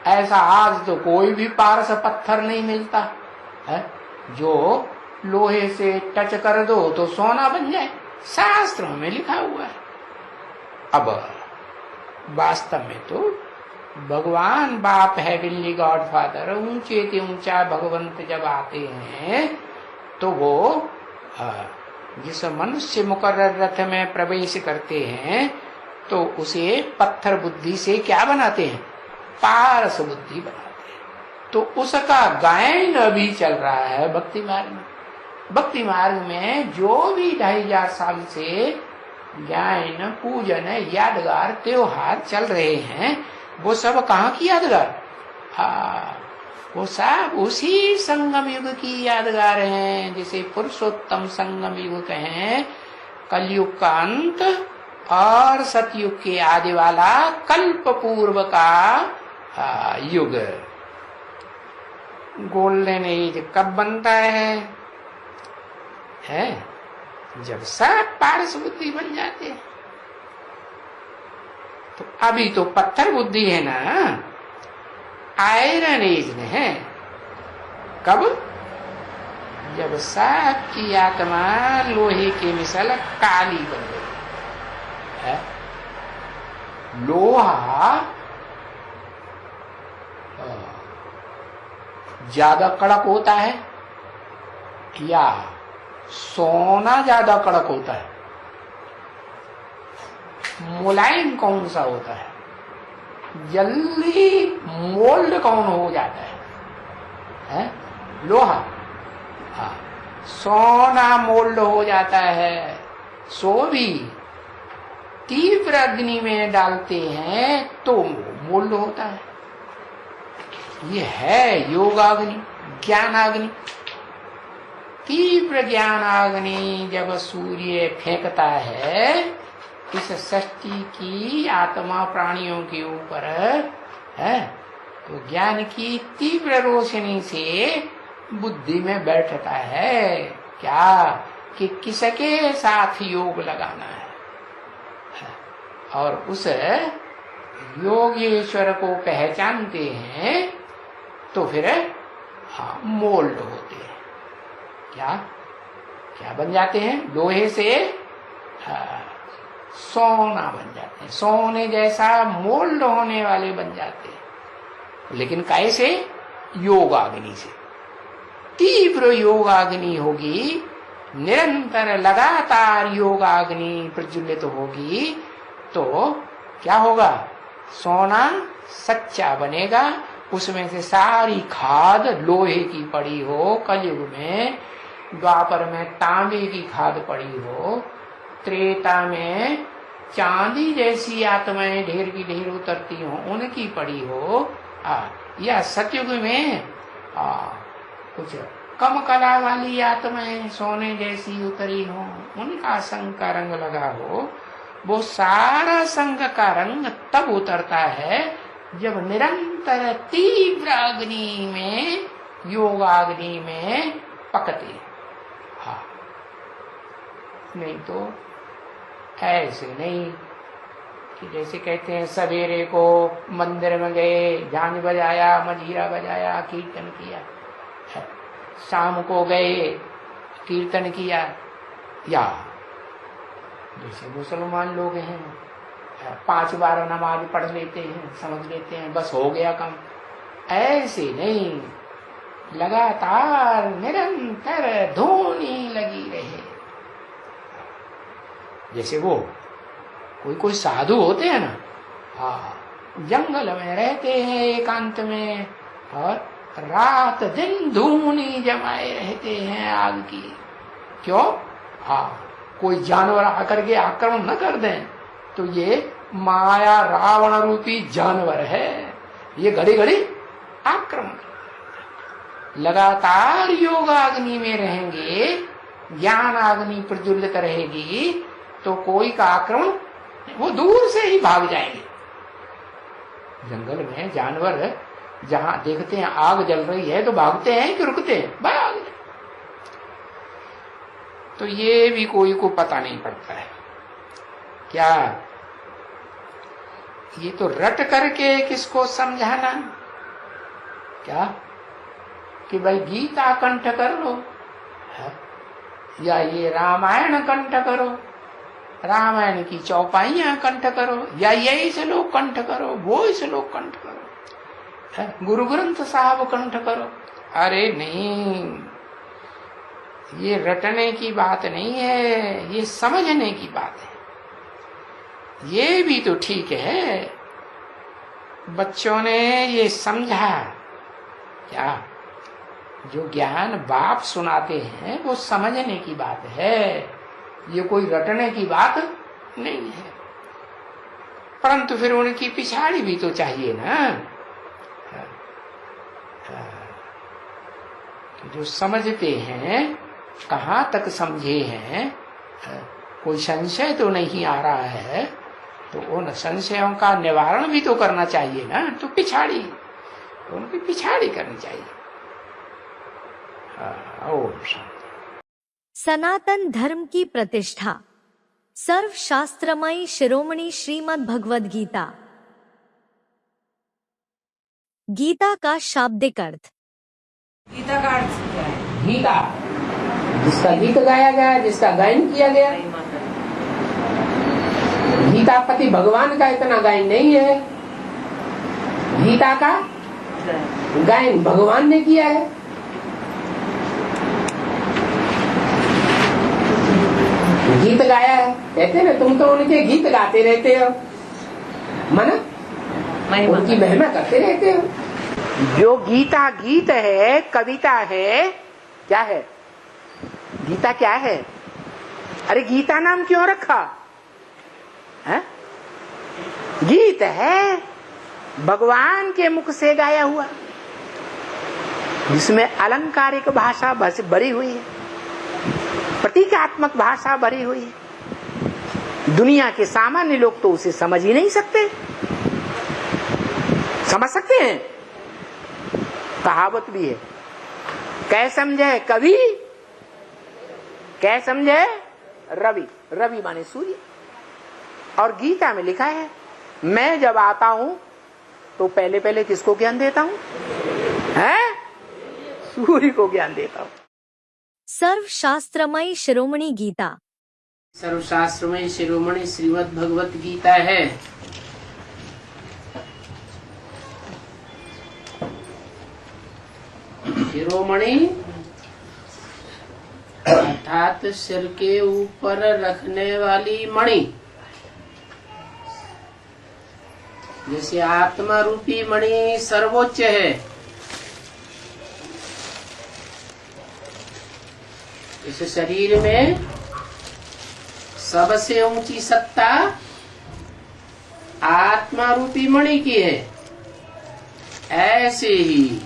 Speaker 1: ऐसा आज तो कोई भी पारस पत्थर नहीं मिलता है जो लोहे से टच कर दो तो सोना बन जाए। शास्त्रों में लिखा हुआ है। अब वास्तव में तो भगवान बाप है, हेवनली गॉड फादर, ऊंचे से ऊंचा भगवंत जब आते हैं तो वो जिस मनुष्य मुकर्रर रथ में प्रवेश करते हैं तो उसे पत्थर बुद्धि से क्या बनाते हैं? पारस बुद्धि बनाते हैं। तो उसका गायन अभी चल रहा है भक्ति मार्ग में। भक्ति मार्ग में जो भी 2500 साल से गायन, पूजन, यादगार, त्योहार चल रहे हैं, वो सब कहाँ की यादगार? वो सब उसी संगम युग की यादगार हैं, जिसे पुरुषोत्तम संगम युग कहें। कलयुग का अंत और सतयुग के आदि वाला कल्प पूर्व का युग। गोल्डन एज कब बनता है? जब सब पारस बुद्धि बन जाते हैं। तो अभी तो पत्थर बुद्धि है ना, आयरन एज में है। कब? जब सब की आत्मा लोहे के मिसल काली बन गई है। लोहा ज्यादा कड़क होता है या सोना ज्यादा कड़क होता है? मुलायम कौन सा होता है? जल्दी मोल्ड कौन हो जाता है? लोहा। हाँ, सोना मोल्ड हो जाता है, सो भी तीव्र अग्नि में डालते हैं तो मोल्ड होता है। ये है योगाग्नि, ज्ञानाग्नि। तीव्र ज्ञानाग्नि जब सूर्य फेंकता है इस सृष्टि की आत्मा प्राणियों के ऊपर है, तो ज्ञान की तीव्र रोशनी से बुद्धि में बैठता है क्या कि किसके साथ योग लगाना है, और उस योगेश्वर को पहचानते हैं तो फिर मोल्ड होते हैं। क्या क्या बन जाते हैं? लोहे से सोना बन जाते हैं, सोने जैसा मोल्ड होने वाले बन जाते हैं। लेकिन कैसे? योगाग्नि से। तीव्र योगाग्नि होगी, निरंतर लगातार योगाग्नि प्रज्वलित होगी तो क्या होगा? सोना सच्चा बनेगा, उसमें से सारी खाद लोहे की पड़ी हो, कलयुग में द्वापर में तांबे की खाद पड़ी हो, त्रेता में चांदी जैसी आत्माएं ढेर की ढेर उतरती हो उनकी पड़ी हो, या सतयुग में कुछ कम कला वाली आत्माएं सोने जैसी उतरी हो उनका संग का रंग लगा हो, वो सारा संग का रंग तब उतरता है जब निरंतर तीव्र अग्नि में, योगाग्नि में पकते। हाँ, नहीं तो ऐसे नहीं कि जैसे कहते हैं सवेरे को मंदिर में गए, झांझ बजाया, मजीरा बजाया, कीर्तन किया, शाम को गए कीर्तन किया, या जैसे मुसलमान लोग हैं 5 बार नमाज पढ़ लेते हैं, समझ लेते हैं, बस हो गया काम। ऐसे नहीं, लगातार निरंतर धुनी लगी रहे। जैसे वो कोई साधु होते हैं ना, जंगल में रहते हैं एकांत में और रात दिन धूनी जमाए रहते हैं आग की। क्यों? कोई जानवर आकर के आक्रमण न कर दें तो ये माया रावण रूपी जानवर है, ये घड़ी घड़ी आक्रमण। लगातार योगाग्नि में रहेंगे, ज्ञान अग्नि प्रज्वलित रहेगी तो कोई का आक्रमण वो दूर से ही भाग जाएंगे। जंगल में जानवर जहां देखते हैं आग जल रही है तो भागते हैं कि रुकते हैं? भाग। तो ये भी कोई को पता नहीं पड़ता है क्या? ये तो रट करके किसको समझाना क्या कि भाई गीता कंठ कर लो है? या ये रामायण कंठ करो, रामायण की चौपाइयां कंठ करो, या यही श्लोक कंठ करो, वो श्लोक कंठ करो, गुरु ग्रंथ साहब कंठ करो। अरे नहीं, ये रटने की बात नहीं है, ये समझने की बात है। ये भी तो ठीक है, बच्चों ने ये समझा क्या? जो ज्ञान बाप सुनाते हैं वो समझने की बात है, ये कोई रटने की बात नहीं है। परंतु फिर उनकी पिछाड़ी भी तो चाहिए ना, जो समझते हैं कहाँ तक समझे हैं, कोई संशय तो नहीं आ रहा है तो उन संशयों का निवारण भी तो करना चाहिए ना। तो पिछाड़ी, उनकी पिछाड़ी करनी चाहिए।
Speaker 2: सनातन धर्म की प्रतिष्ठा, सर्वशास्त्रमयी शिरोमणि श्रीमद् भगवद गीता। गीता का शाब्दिक अर्थ।
Speaker 3: गीता का अर्थ क्या है?
Speaker 1: गीता जिसका गीत गाया गया, जिसका गायन किया गया। गीता पति भगवान का इतना गायन नहीं है, गीता का गायन भगवान ने किया है। गीत गाया है, कहते ना तुम तो उनके गीत गाते रहते हो, माना उनकी महिमा करते रहते हो। जो गीता गीत है, कविता है, क्या है? गीता क्या है? अरे गीता नाम क्यों रखा है? गीत है भगवान के मुख से गाया हुआ, जिसमें अलंकारिक भाषा भरी हुई है, प्रतीकात्मक भाषा भरी हुई है। दुनिया के सामान्य लोग तो उसे समझ ही नहीं सकते। समझ सकते हैं? कहावत भी है, कै समझे कवि, कै समझे रवि। रवि माने सूर्य। और गीता में लिखा है, मैं जब आता हूं तो पहले पहले किसको ज्ञान देता हूं? है? सूर्य को ज्ञान देता हूं।
Speaker 2: सर्वशास्त्रमयी शिरोमणि गीता।
Speaker 4: सर्वशास्त्रमयी शिरोमणि श्रीमद् भगवत गीता है। शिरोमणि अर्थात सिर के ऊपर रखने वाली मणि। जैसे आत्मा रूपी मणि सर्वोच्च है, इस शरीर में सबसे ऊंची सत्ता आत्मा रूपी मणि की है। ऐसे ही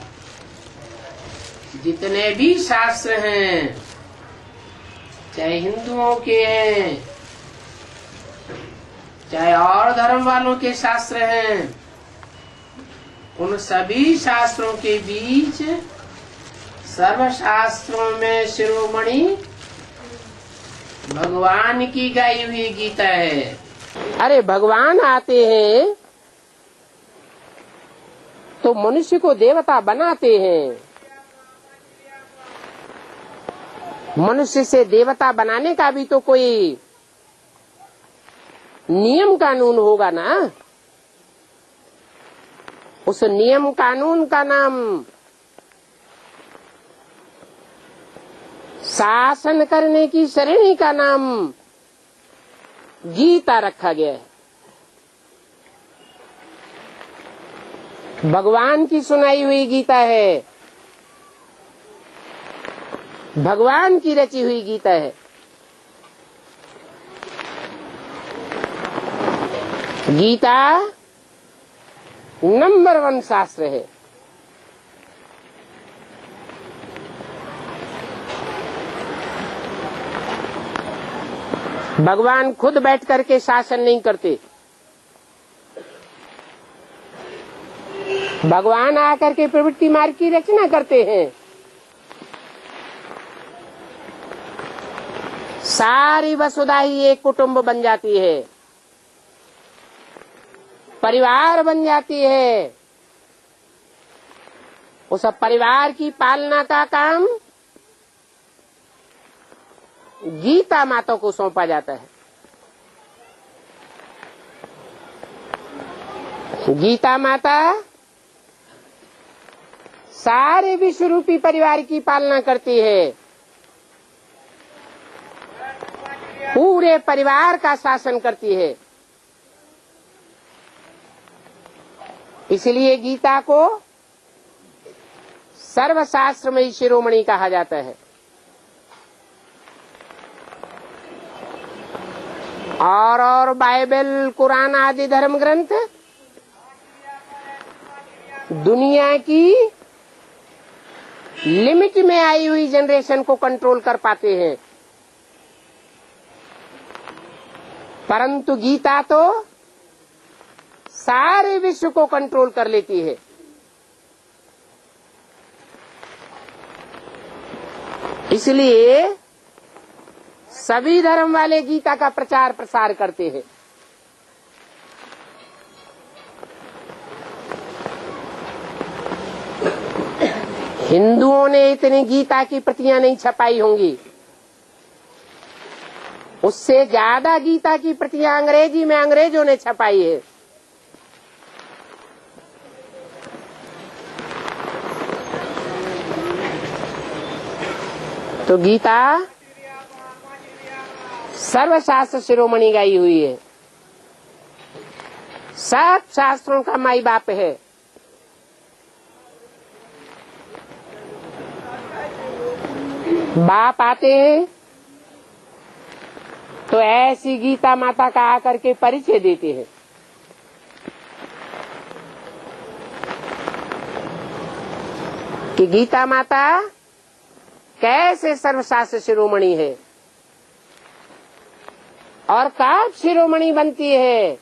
Speaker 4: जितने भी शास्त्र हैं, चाहे हिंदुओं के हैं, चाहे और धर्म वालों के शास्त्र हैं, उन सभी शास्त्रों के बीच सर्वशास्त्रों में शिरोमणि भगवान की गाई हुई गीता है। अरे भगवान आते हैं तो मनुष्य को देवता बनाते हैं। मनुष्य से देवता बनाने का भी तो कोई नियम कानून होगा ना। उस नियम कानून का नाम शासन करने की श्रेणी का नाम गीता रखा गया है। भगवान की सुनाई हुई गीता है, भगवान की रची हुई गीता है। गीता नंबर 1 शास्त्र है। भगवान खुद बैठ करके शासन नहीं करते। भगवान आकर के प्रवृत्ति मार्ग की रचना करते हैं। सारी वसुधा ही एक कुटुंब बन जाती है, परिवार बन जाती है। उस परिवार की पालना का काम गीता माता को सौंपा जाता है। गीता माता सारे विश्व रूपी परिवार की पालना करती है, पूरे परिवार का शासन करती है। इसलिए गीता को सर्वशास्त्रमयी शिरोमणि कहा जाता है। और बाइबल, कुरान आदि धर्म ग्रंथ दुनिया की लिमिट में आई हुई जनरेशन को कंट्रोल कर पाते हैं, परंतु गीता तो सारे विश्व को कंट्रोल कर लेती है। इसलिए सभी धर्म वाले गीता का प्रचार प्रसार करते हैं। हिंदुओं ने इतनी गीता की प्रतियां नहीं छपाई होंगी, उससे ज्यादा गीता की प्रतियां अंग्रेजी में अंग्रेजों ने छपाई है। तो गीता सर्वशास्त्र शिरोमणि गाई हुई है। सब शास्त्रों का माई बाप है। बाप आते हैं तो ऐसी गीता माता का आकर के परिचय देते हैं। कि गीता माता कैसे सर्वशास्त्र शिरोमणि है और कब शिरोमणि बनती है।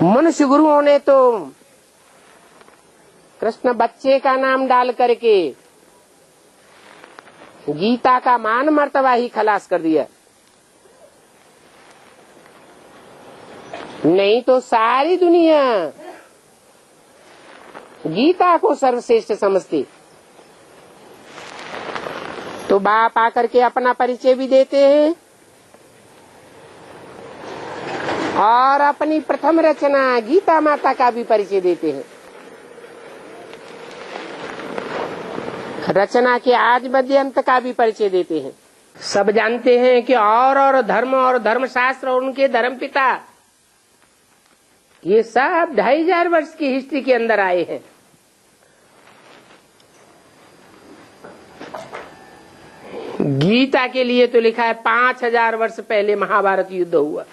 Speaker 4: मनुष्य गुरुओं ने तो कृष्ण बच्चे का नाम डाल करके गीता का मान मर्तबा ही खलास कर दिया। नहीं तो सारी दुनिया गीता को सर्वश्रेष्ठ समझती। तो बाप आकर के अपना परिचय भी देते हैं और अपनी प्रथम रचना गीता माता का भी परिचय देते हैं। रचना के आज मध्य अंत का भी परिचय देते हैं। सब जानते हैं कि और धर्मशास्त्र और उनके धर्म पिता ये सब 2500 वर्ष की हिस्ट्री के अंदर आए हैं। गीता के लिए तो लिखा है 5000 वर्ष पहले महाभारत युद्ध हुआ।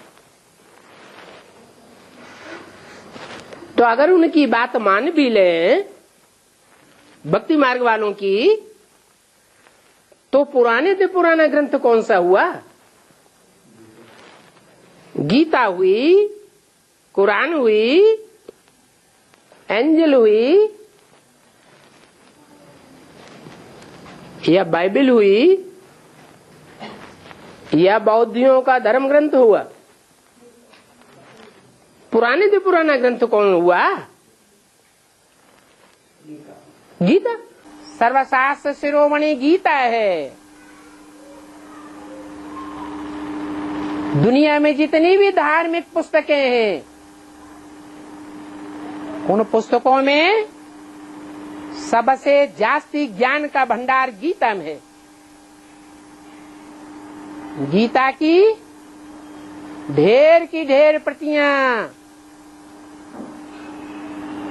Speaker 4: तो अगर उनकी बात मान भी लें भक्ति मार्ग वालों की, तो पुराने से पुराना ग्रंथ कौन सा हुआ? गीता हुई, कुरान हुई, एंजल हुई या बाइबल हुई या बौद्धियों का धर्म ग्रंथ हुआ। पुराने से पुराना ग्रंथ कौन हुआ? गीता। सर्वशास्त्र शिरोमणि गीता है। दुनिया में जितनी भी धार्मिक पुस्तकें हैं उन पुस्तकों में सबसे जास्ती ज्ञान का भंडार गीता में है। गीता की ढेर प्रतियां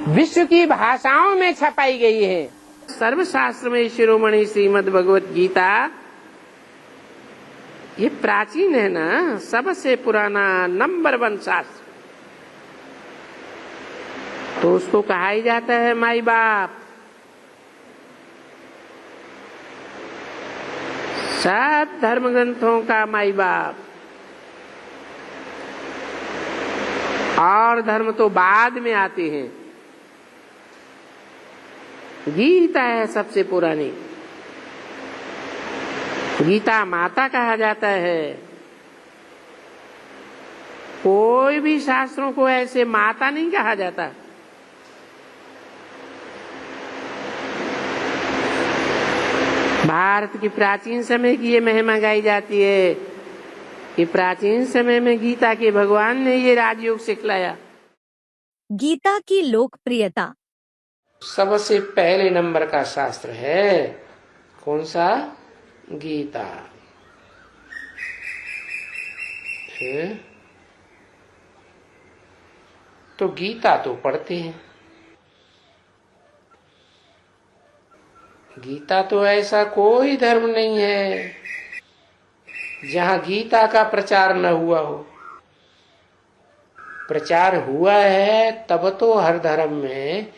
Speaker 4: विश्व की भाषाओं में छपाई गई है। सर्वशास्त्र में शिरोमणि श्रीमद् भगवत गीता ये प्राचीन है ना, सबसे पुराना नंबर 1 शास्त्र। तो उसको कहा ही जाता है माई बाप। सब धर्म ग्रंथों का माई बाप। और धर्म तो बाद में आते हैं। गीता है सबसे पुरानी। गीता माता कहा जाता है। कोई भी शास्त्रों को ऐसे माता नहीं कहा जाता। भारत की प्राचीन समय की ये महिमा गाई जाती है कि प्राचीन समय में गीता के भगवान ने ये राजयोग सिखलाया।
Speaker 2: गीता की लोकप्रियता।
Speaker 4: सबसे पहले नंबर का शास्त्र है कौन सा? गीता है। तो गीता तो पढ़ते हैं। गीता तो ऐसा कोई धर्म नहीं है जहां गीता का प्रचार न हुआ हो। प्रचार हुआ है तब तो हर धर्म में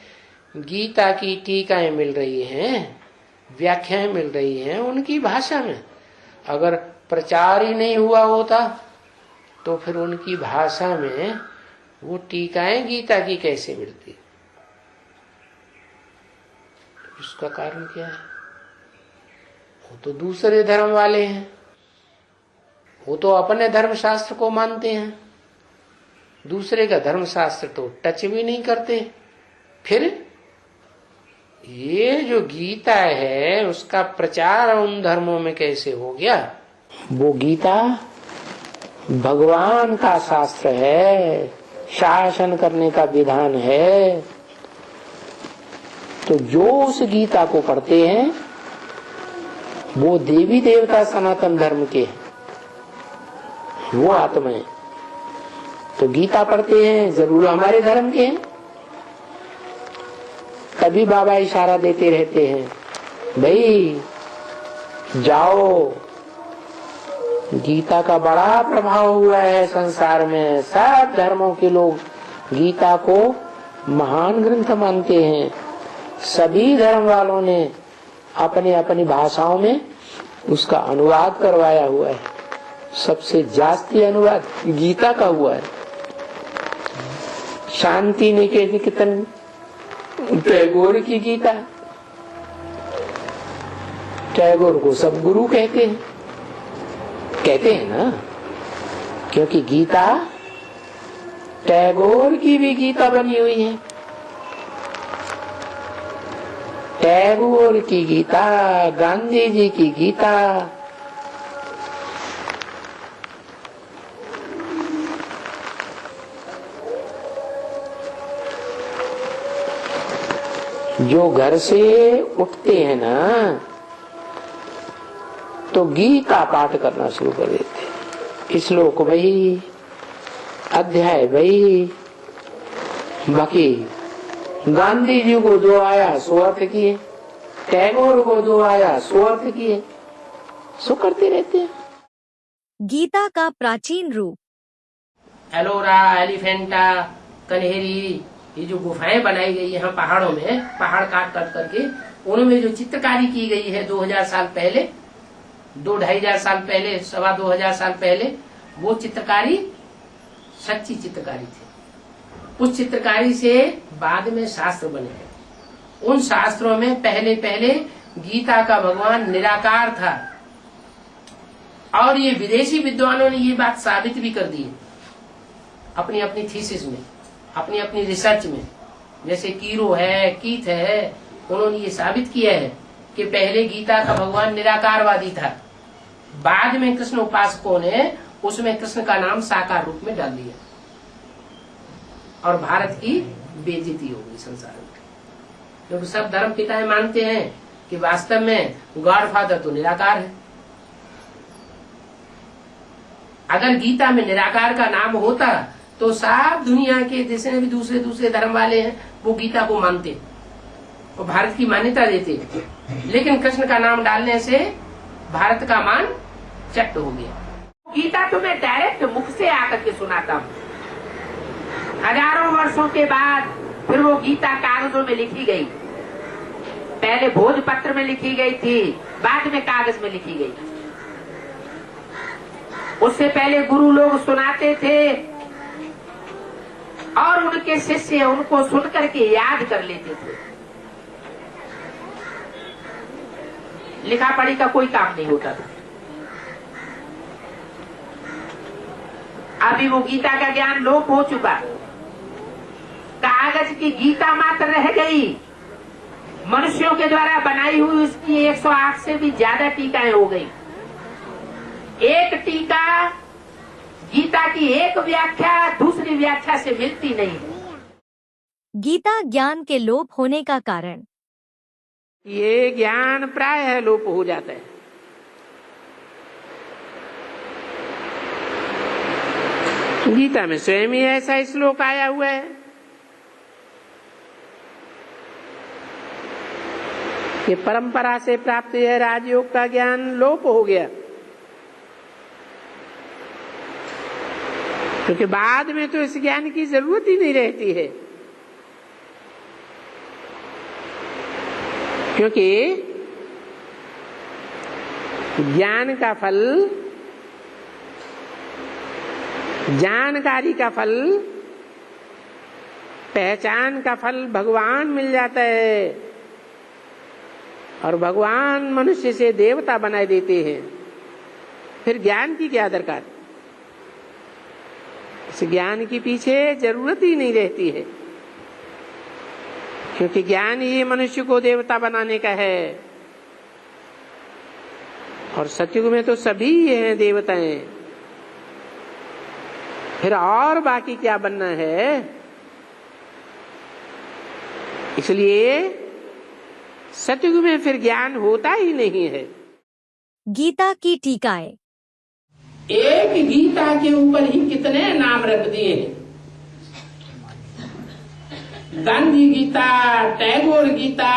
Speaker 4: गीता की टीकाएं मिल रही हैं, व्याख्याएं मिल रही हैं उनकी भाषा में। अगर प्रचार ही नहीं हुआ होता तो फिर उनकी भाषा में वो टीकाएं गीता की कैसे मिलती? उसका कारण क्या है? वो तो दूसरे धर्म वाले हैं, वो तो अपने धर्मशास्त्र को मानते हैं, दूसरे का धर्मशास्त्र तो टच भी नहीं करते। फिर ये जो गीता है उसका प्रचार उन धर्मों में कैसे हो गया? वो गीता भगवान का शास्त्र है, शासन करने का विधान है। तो जो उस गीता को पढ़ते हैं वो देवी देवता सनातन धर्म के हैं। वो आत्माएं। तो गीता पढ़ते हैं, जरूर हमारे धर्म के हैं। तभी बाबा इशारा देते रहते हैं, भाई जाओ। गीता का बड़ा प्रभाव हुआ है संसार में। सब धर्मों के लोग गीता को महान ग्रंथ मानते हैं। सभी धर्म वालों ने अपनी अपनी भाषाओं में उसका अनुवाद करवाया हुआ है। सबसे जास्ती अनुवाद गीता का हुआ है। शांति निकेतन टैगोर की गीता। टैगोर को सब गुरु कहते हैं ना, क्योंकि गीता टैगोर की भी गीता बनी हुई है। टैगोर की गीता, गांधी जी की गीता, जो घर से उठते हैं ना तो गीता पाठ करना शुरू कर देते। श्लोक भाई, अध्याय भाई, बाकी गांधी जी को जो आया सो अर्थ किए, टैगोर को जो आया सो अर्थ किए, सो करते रहते हैं।
Speaker 2: गीता का प्राचीन रूप।
Speaker 5: एलोरा, एलिफेंटा, कन्हेरी, ये जो गुफाएं बनाई गई है पहाड़ों में, पहाड़ काट काट करके उनमें जो चित्रकारी की गई है 2000 साल पहले, 2-2,500 साल पहले, 2,200 साल पहले, वो चित्रकारी सच्ची चित्रकारी थी। उस चित्रकारी से बाद में शास्त्र बने हैं। उन शास्त्रों में पहले पहले गीता का भगवान निराकार था, और ये विदेशी विद्वानों ने ये बात साबित भी कर दी है अपनी अपनी थीसिस में, अपनी अपनी रिसर्च में। जैसे कीरो है, कीथ है, उन्होंने ये साबित किया है कि पहले गीता का भगवान निराकारवादी था, बाद में कृष्ण उपासकों ने उसमें कृष्ण का नाम साकार रूप में डाल दिया, और भारत की बेइज्जती हो गई संसार में। क्योंकि सब धर्म पिताएं मानते हैं कि वास्तव में गॉड फादर तो निराकार है। अगर गीता में निराकार का नाम होता तो सब दुनिया के जितने भी दूसरे दूसरे धर्म वाले हैं वो गीता को मानते और भारत की मान्यता देते। लेकिन कृष्ण का नाम डालने से भारत का मान चट्ट हो गया। गीता तो मैं डायरेक्ट मुख से आकर के सुनाता हूँ। हजारों वर्षों के बाद फिर वो गीता कागजों में लिखी गई। पहले भोजपत्र में लिखी गई थी, बाद में कागज में लिखी गई। उससे पहले गुरु लोग सुनाते थे और उनके शिष्य उनको सुन करके याद कर लेते थे। लिखा पढ़ी का कोई काम नहीं होता था। अभी वो गीता का ज्ञान लोप हो चुका, कागज की गीता मात्र रह गई। मनुष्यों के द्वारा बनाई हुई उसकी 108 से भी ज्यादा टीकाएं हो गई। एक टीका गीता की एक व्याख्या दूसरी व्याख्या से मिलती नहीं।
Speaker 2: गीता ज्ञान के लोप होने का कारण।
Speaker 4: ये ज्ञान प्रायः लोप हो जाता है। गीता में स्वयं ही ऐसा श्लोक आया हुआ है कि परंपरा से प्राप्त यह राजयोग का ज्ञान लोप हो गया, क्योंकि बाद में तो इस ज्ञान की जरूरत ही नहीं रहती है। क्योंकि ज्ञान का फल, जानकारी का फल, पहचान का फल भगवान मिल जाता है, और भगवान मनुष्य से देवता बनाए देते हैं। फिर ज्ञान की क्या दरकार? इस ज्ञान के पीछे जरूरत ही नहीं रहती है, क्योंकि ज्ञान ही मनुष्य को देवता बनाने का है। और सतयुग में तो सभी ये हैं देवताएं। फिर और बाकी क्या बनना है? इसलिए सतयुग में फिर ज्ञान होता ही नहीं है।
Speaker 2: गीता की टीकाएं।
Speaker 5: एक गीता के ऊपर ही कितने नाम रख दिए हैं। गांधी गीता, टैगोर गीता,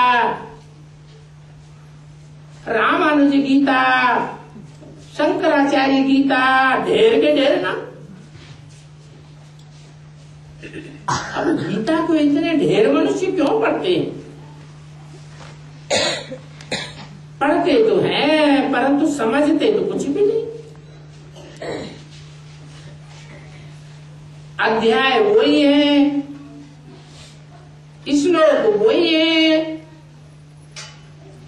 Speaker 5: रामानुज गीता, शंकराचार्य गीता, ढेर के ढेर नाम। अब गीता को इतने ढेर मनुष्य क्यों पढ़ते हैं? पढ़ते तो हैं परंतु समझते तो कुछ भी नहीं। अध्याय वही है, श्लोक वही है,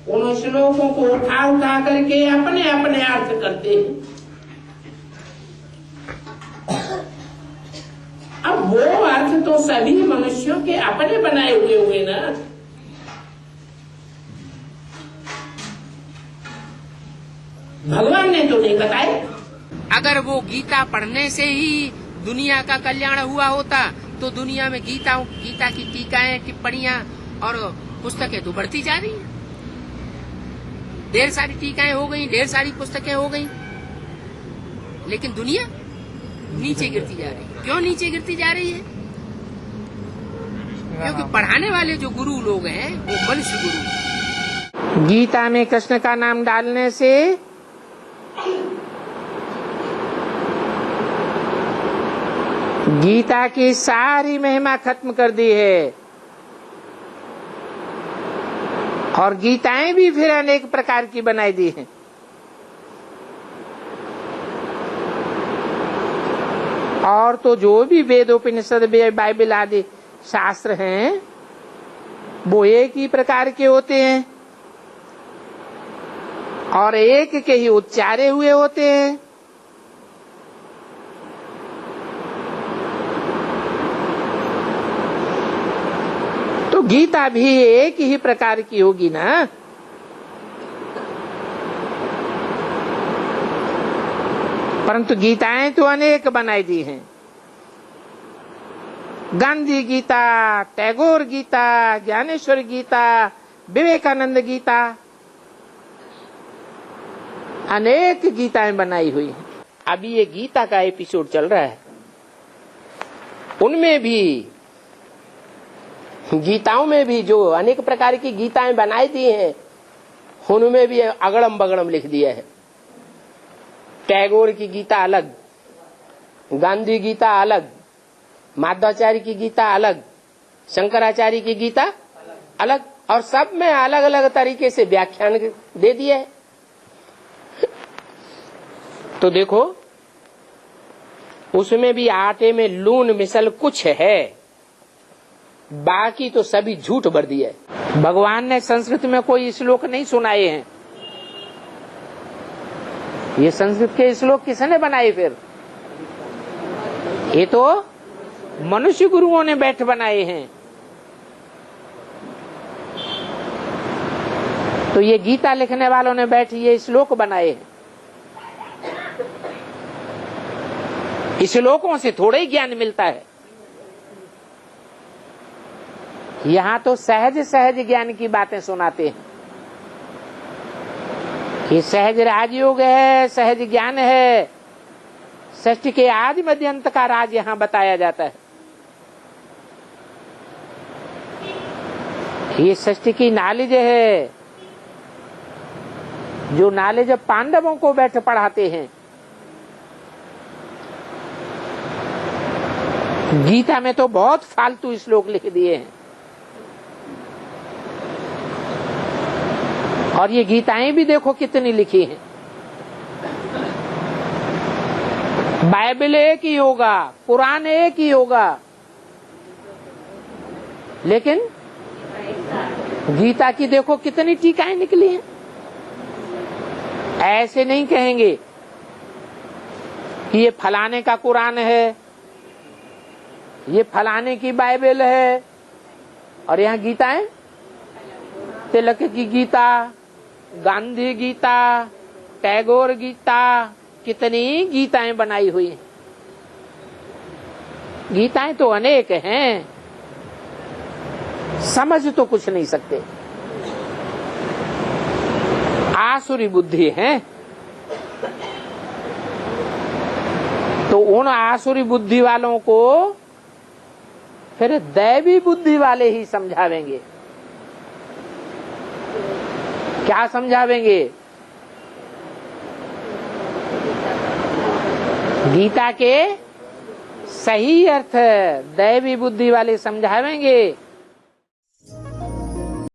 Speaker 5: उन श्लोकों को उठा उठा करके अपने अपने अर्थ करते हैं। अब वो अर्थ तो सभी मनुष्यों के अपने बनाए हुए ना। भगवान ने तो नहीं बताए।
Speaker 6: अगर वो गीता पढ़ने से ही दुनिया का कल्याण हुआ होता तो दुनिया में गीता की टीकाएं, टिप्पणियां और पुस्तकें तो बढ़ती जा रही हैं। ढेर सारी टीकाएं हो गई, ढेर सारी पुस्तकें हो गई, लेकिन दुनिया नीचे गिरती जा रही है। क्यों नीचे गिरती जा रही है? क्योंकि पढ़ाने वाले जो गुरु लोग हैं वो मनुष्य गुरु।
Speaker 4: गीता में कृष्ण का नाम डालने से गीता की सारी महिमा खत्म कर दी है। और गीताएं भी फिर अनेक प्रकार की बनाई दी हैं। और तो जो भी वेद, उपनिषद, बाइबल आदि शास्त्र हैं वो एक ही प्रकार के होते हैं और एक के ही उच्चारे हुए होते हैं। तो गीता भी एक ही प्रकार की होगी ना। परंतु गीताएं तो अनेक बनाई दी हैं। गांधी गीता, टैगोर गीता, ज्ञानेश्वर गीता, विवेकानंद गीता, अनेक गीताएं बनाई हुई हैं। अभी ये गीता का एपिसोड चल रहा है, उनमें भी, गीताओं में भी जो अनेक प्रकार की गीताएं बनाई दी हैं उनमें भी अगड़म बगड़म लिख दिया है। टैगोर की गीता अलग, गांधी गीता अलग, माधवाचार्य की गीता अलग, शंकराचार्य की गीता अलग, और सब में अलग अलग तरीके से व्याख्यान दे दिए है। तो देखो उसमें भी आटे में लून मिसल कुछ है, बाकी तो सभी झूठ भर दिया है। भगवान ने संस्कृत में कोई श्लोक नहीं सुनाए हैं। ये संस्कृत के श्लोक किसने बनाए? फिर ये तो मनुष्य गुरुओं ने बैठ बनाए हैं। तो ये गीता लिखने वालों ने बैठ ये श्लोक बनाए हैं। इस श्लोकों से थोड़ा ही ज्ञान मिलता है। यहाँ तो सहज सहज ज्ञान की बातें सुनाते हैं। ये सहज राजयोग है, सहज ज्ञान है। सृष्टि के आदि मध्य अंत का राज यहाँ बताया जाता है। ये सृष्टि की नॉलेज है, जो नॉलेज पांडवों को बैठ पढ़ाते हैं। गीता में तो बहुत फालतू श्लोक लिख दिए हैं। और ये गीताएं भी देखो कितनी लिखी हैं। बाइबल एक ही होगा, कुरान एक ही होगा, लेकिन गीता की देखो कितनी टीकाएं निकली हैं। ऐसे नहीं कहेंगे कि ये फलाने का कुरान है, ये फलाने की बाइबल है, और यहाँ गीताएं, तिलक की गीता, गांधी गीता, टैगोर गीता, कितनी गीताएं बनाई हुई हैं। गीताएं तो अनेक हैं, समझ तो कुछ नहीं सकते। आसुरी बुद्धि है। उन आसुरी बुद्धि वालों को फिर दैवी बुद्धि वाले ही समझावेंगे। क्या समझावेंगे? गीता के सही अर्थ दैवी बुद्धि वाले समझावेंगे।